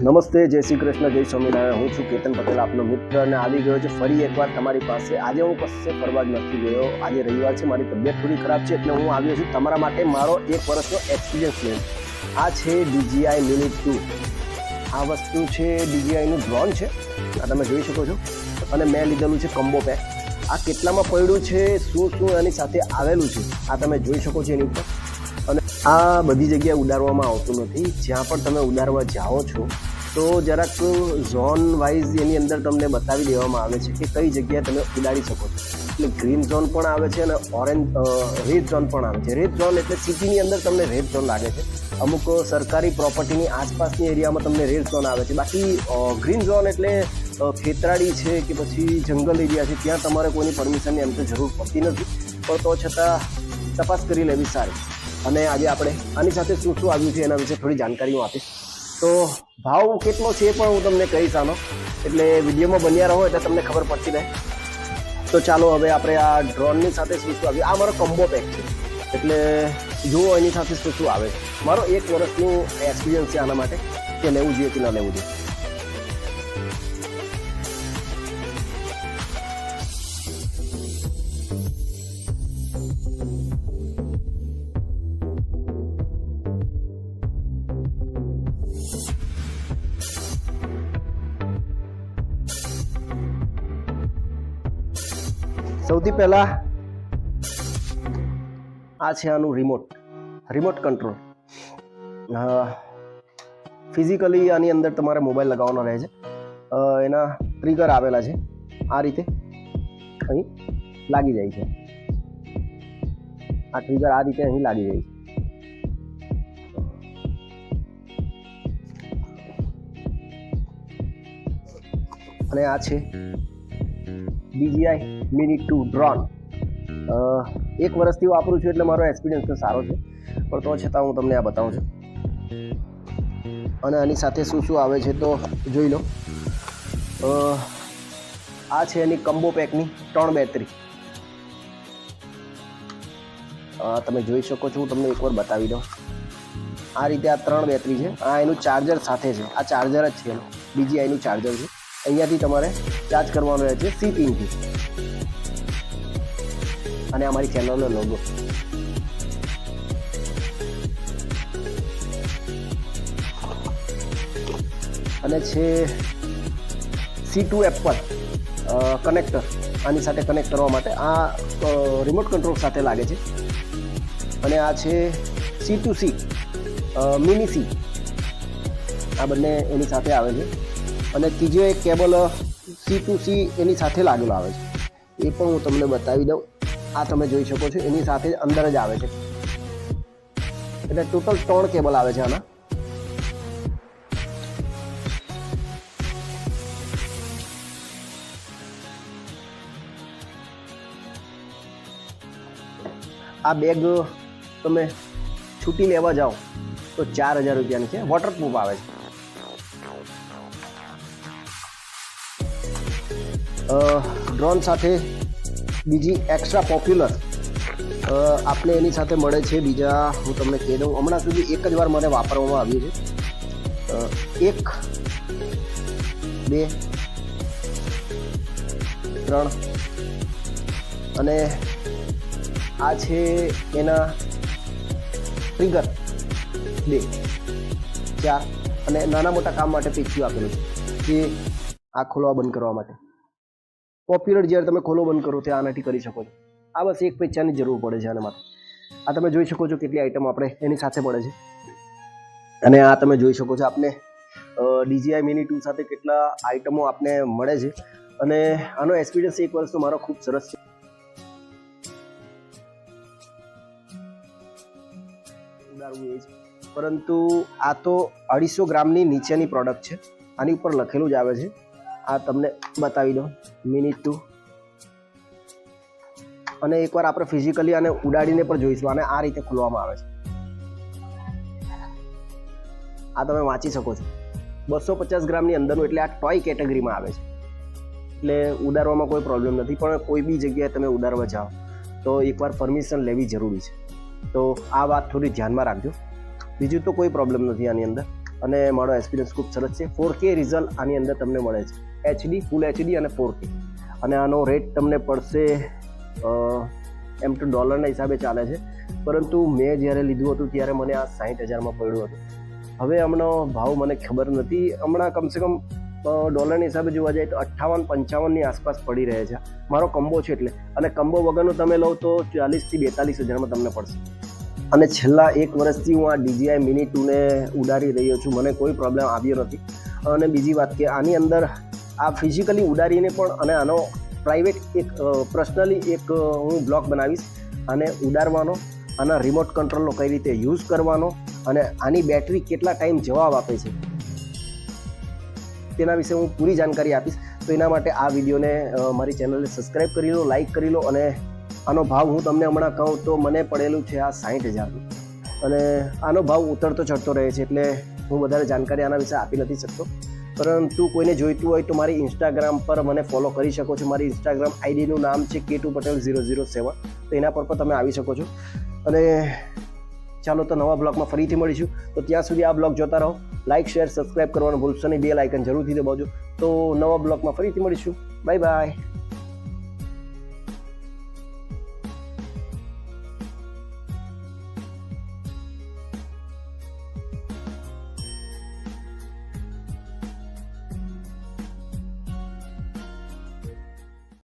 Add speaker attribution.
Speaker 1: નમસ્તે, જય શ્રી કૃષ્ણ, જય સ્વામિનારાયણ. હું છું કેતન પટેલ, આપનો મિત્ર, અને આવી ગયો છે ફરી એકવાર તમારી પાસે. આજે હું કશે ફરવા જ નથી ગયો. આજે રવિવાર છે, મારી તબિયત થોડી ખરાબ છે, એટલે હું આવ્યો છું તમારા માટે મારો 1 વર્ષનો એક્સપિરિયન્સ લઈને. આ છે DJI Mini 2. આ વસ્તુ છે DJIનું ડ્રોન છે, આ તમે જોઈ શકો છો. અને મેં લીધેલું છે કમ્બો પેક. આ કેટલામાં પડ્યું છે, શું એની સાથે આવેલું છે, આ તમે જોઈ શકો છો એની ઉપર. અને આ બધી જગ્યાએ ઉડાડવામાં આવતું નથી. જ્યાં પણ તમે ઉડાડવા જાઓ છો તો જરાક ઝોન વાઇઝ એની અંદર તમને બતાવી દેવામાં આવે છે કે કઈ જગ્યાએ તમે ઉડાડી શકો છો. એટલે ગ્રીન ઝોન પણ આવે છે અને ઓરેન્જ રેડ ઝોન પણ આવે છે. રેડ ઝોન એટલે સિટીની અંદર તમને રેડ ઝોન લાગે છે, અમુક સરકારી પ્રોપર્ટીની આસપાસની એરિયામાં તમને રેડ ઝોન આવે છે. બાકી ગ્રીન ઝોન એટલે ખેતરાડી છે કે પછી જંગલ એરિયા છે, ત્યાં તમારે કોઈની પરમિશનની એમ તો જરૂર પડતી નથી, પણ તો છતાં તપાસ કરી લેવી સારી. અને આજે આપણે આની સાથે શું આવ્યું છે એના વિશે થોડી જાણકારી હું આપીશ. તો ભાવ કેટલો છે એ પણ હું તમને કહીશ આનો, એટલે વિડીયોમાં બન્યા રહો એટલે તમને ખબર પડતી રહે. તો ચાલો હવે આપણે આ ડ્રોનની સાથે શું આવ્યું. આ મારો કમ્બો પેક છે, એટલે જુઓ એની સાથે શું આવે છે. મારો 1 વર્ષનું એક્સપિરિયન્સ છે આના માટે કે લેવું જોઈએ કે ન લેવું જોઈએ. સૌથી પહેલા આ છે આનું રિમોટ કંટ્રોલ. ફિઝિકલી આની અંદર તમારે મોબાઈલ લગાવવાનો રહે છે. એના ટ્રિગર આવેલા છે, આ રીતે અહીં લાગી જાય છે. આ ટ્રિગર આ રીતે અહીં લાગી જાય છે. અને આ છે DJI Mini 2 ડ્રોન. 1 વર્ષથી વાપરું છું એટલે મારો એક્સપિરિયન્સ તો સારો છે, પણ તો છતાં હું તમને આ બતાવું છું. અને આની સાથે શું આવે છે તો જોઈ લો. આ છે એની કમ્બો પેકની 3 બેટરી. તમે જોઈ શકો છો, હું તમને એકવાર બતાવી દઉં. આ રીતે આ 3 બેટરી છે. આ એનું ચાર્જર સાથે છે, આ ચાર્જર જ છે એનું, DJIનું ચાર્જર છે. અહીંયાથી તમારે ચાર્જ કરવાનો રહે છે C પિનથી. અને અમારી ચેનલનો લોગો. અને છે C2 એપલ કનેક્ટર, આની સાથે કનેક્ટ કરવા માટે. આ રિમોટ કંટ્રોલ સાથે લાગે છે. અને આ છે C2C મિની C, આ બંને એની સાથે આવે છે. અને ત્રીજો એક કેબલ C2C એની સાથે લાગેલો આવે છે, એ પણ હું તમને બતાવી દઉં. આ તમે જોઈ શકો છો, એની સાથે અંદર જ આવે છે. એટલે ટોટલ 3 કેબલ આવે છે આના. આ બેગ તમે છૂટી લેવા જાઓ તો 4000 રૂપિયાની છે. વોટરપ્રૂફ આવે છે. ડ્રોન સાથે બીજી એક્સ્ટ્રા પોપ્યુલર આપણે એની સાથે મળે છે. બીજા હું તમને કહી દઉં, હમણાં સુધી એક જ વાર મને વાપરવામાં આવ્યું છે. 1 2 3 અને આ છે એના ટ્રિગર 2 4 અને નાના મોટા કામ માટે પીછું આપેલું છે, જે આ ખોલવા બંધ કરવા માટે. પોપ્યુલર જ્યારે તમે ખોલો બંધ કરો તે આનાથી કરી શકો છો. આ બસ એક પૈસાની જરૂર પડે છે આના માટે. આ તમે જોઈ શકો છો કેટલી આઈટમ આપણે એની સાથે મળે છે. અને આ તમે જોઈ શકો છો આપણે DJI Mini 2 સાથે કેટલા આઈટમો આપને મળે છે. અને આનો એક્સપિરિયન્સ 1 વર્ષનો મારો ખૂબ સરસ છે. ઉડાડવું એ જ, પરંતુ આ તો 250 ગ્રામની નીચેની પ્રોડક્ટ છે. આની ઉપર લખેલું જ આવે છે. આ તમને બતાવી દો, Mini 2. અને એકવાર આપણે ફિઝિકલી આને ઉડાડીને પણ જોઈશું. આને આ રીતે ખોલવામાં આવે છે. આ તમે વાંચી શકો છો, 250 ગ્રામની અંદરનું, એટલે આ ટોય કેટેગરીમાં આવે છે. એટલે ઉડાડવામાં કોઈ પ્રોબ્લેમ નથી. પણ કોઈ બી જગ્યાએ તમે ઉડાડવા જાઓ તો એકવાર પરમિશન લેવી જરૂરી છે. તો આ વાત થોડી ધ્યાનમાં રાખજો. બીજું તો કોઈ પ્રોબ્લેમ નથી આની અંદર. અને મારો એક્સપિરિયન્સ ખૂબ સરસ છે. 4K રિઝલ્ટ આની અંદર તમને મળે છે, HD, ફૂલ HD અને 4K. અને આનો રેટ તમને પડશે એમ તો ડોલરના હિસાબે ચાલે છે, પરંતુ મેં જ્યારે લીધું હતું ત્યારે મને આ 60,000માં પડ્યું હતું. હવે હમણાં ભાવ મને ખબર નથી, હમણાં કમસે કમ ડોલરના હિસાબે જોવા જાય તો 58-55ની આસપાસ પડી રહે છે. મારો કમ્બો છે એટલે, અને કમ્બો વગરનું તમે લો તો 40,000 થી 42,000માં તમને પડશે. અને છેલ્લા 1 વર્ષથી હું આ DJI Mini 2ને ઉડાડી રહ્યો છું, મને કોઈ પ્રોબ્લેમ આવ્યો નથી. અને બીજી વાત કે આની અંદર આ ફિઝિકલી ઉડાડીને પણ, અને આનો પ્રાઇવેટ એક પર્સનલી એક હું બ્લોગ બનાવીશ આને ઉડાડવાનો, આના રિમોટ કંટ્રોલનો કઈ રીતે યુઝ કરવાનો, અને આની બેટરી કેટલા ટાઈમ જવાબ આપે છે તેના વિશે હું પૂરી જાણકારી આપીશ. તો એના માટે આ વિડીયોને મારી ચેનલને સબસ્ક્રાઈબ કરી લો, લાઇક કરી લો. અને આનો ભાવ હું તમને હમણાં કહું તો મને પડેલું છે આ 60,000નું, અને આનો ભાવ ઉતરતો ચડતો રહે છે, એટલે હું વધારે જાણકારી આના વિશે આપી નથી શકતો. પરંતુ કોઈને જોઈતું હોય તો મારી ઇન્સ્ટાગ્રામ પર મને ફોલો કરી શકો છો. મારી ઇન્સ્ટાગ્રામ આઈડીનું નામ છે K2Patel007, તો એના પર પણ તમે આવી શકો છો. અને ચાલો તો નવા બ્લોગમાં ફરીથી મળીશું. તો ત્યાં સુધી આ બ્લોગ જોતા રહો, લાઇક, શેર, સબસ્ક્રાઈબ કરવાનું ભૂલશો નહીં, બેલ આઇકન જરૂરથી દબાવજો. તો નવા બ્લોગમાં ફરીથી મળીશું. Bye bye.